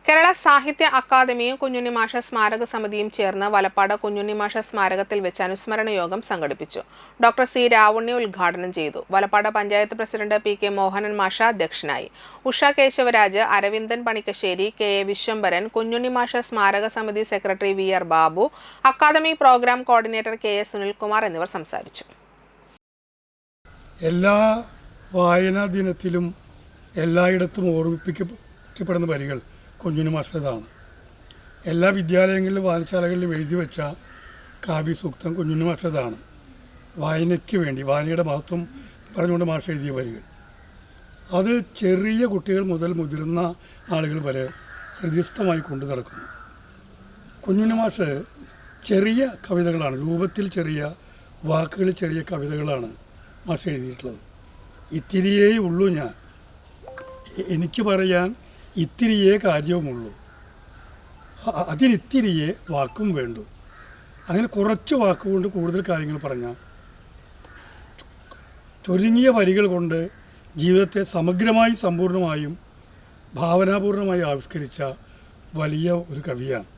കേരള സാഹിത്യ അക്കാദമിയും കുഞ്ഞുണ്ണി മാഷ സ്മാരക സമിതിയും ചേർന്ന് വലപ്പാട് കുഞ്ഞുണ്ണി മാഷ സ്മാരകത്തിൽ വെച്ച് അനുസ്മരണ യോഗം സംഘടിപ്പിച്ചു. ഡോക്ടർ സി രാവുണ്ണി ഉദ്ഘാടനം ചെയ്തു. Valappad panchayat president P K. മോഹനൻ മാഷ അധ്യക്ഷനായി. ഉഷ കേശവരാജ്, അരവിന്ദൻ പണിക്കശ്ശേരി, കെ.എ. വിശ്വംഭരൻ, കുഞ്ഞുണ്ണി മാഷ സ്മാരക സമിതി secretary V R. Babu, academy programme coordinator K S. Sunilkumar എന്നിവർ സംസാരിച്ചു. എല്ലാ വായനാ ദിനത്തിലും എല്ലായിടത്തും ഓർമ്മിപ്പിക്കപ്പെടുന്ന വരികൾ കുഞ്ഞുണ്ണി മാഷുടേതാണ്. എല്ലാ വിദ്യാലയങ്ങളിലും വായനശാലകളിലും എഴുതി വെച്ച കാവ്യ സൂക്തം കുഞ്ഞുണ്ണി മാഷുടേതാണ്. വായനയ്ക്ക് വേണ്ടി, വായനയുടെ മഹത്വം പറഞ്ഞുകൊണ്ട് മാഷ് എഴുതിയ വരികൾ അത് ചെറിയ കുട്ടികൾ മുതൽ മുതിർന്ന ആളുകൾ വരെ ഹൃദയസ്ഥമായി കൊണ്ടു നടക്കുന്നു. കുഞ്ഞുണ്ണി മാഷ് ചെറിയ കവിതകളാണ്, രൂപത്തിൽ ചെറിയ, വാക്കുകളിൽ ചെറിയ കവിതകളാണ് മാഷ് എഴുതിയിട്ടുള്ളത്. ഇത്തിരിയേ ഉള്ളൂ ഞാൻ, എനിക്ക് പറയാൻ ഇത്തിരിയേ കാര്യവുമുള്ളൂ, അതിനിത്തിരിയേ വാക്കും വേണ്ടു. അങ്ങനെ കുറച്ച് വാക്കുകൊണ്ട് കൂടുതൽ കാര്യങ്ങൾ പറഞ്ഞാൽ ചുരുങ്ങിയ വരികൾ കൊണ്ട് ജീവിതത്തെ സമഗ്രമായും സമ്പൂർണമായും ഭാവനാപൂർണമായി ആവിഷ്കരിച്ച വലിയ ഒരു കവിയാണ്.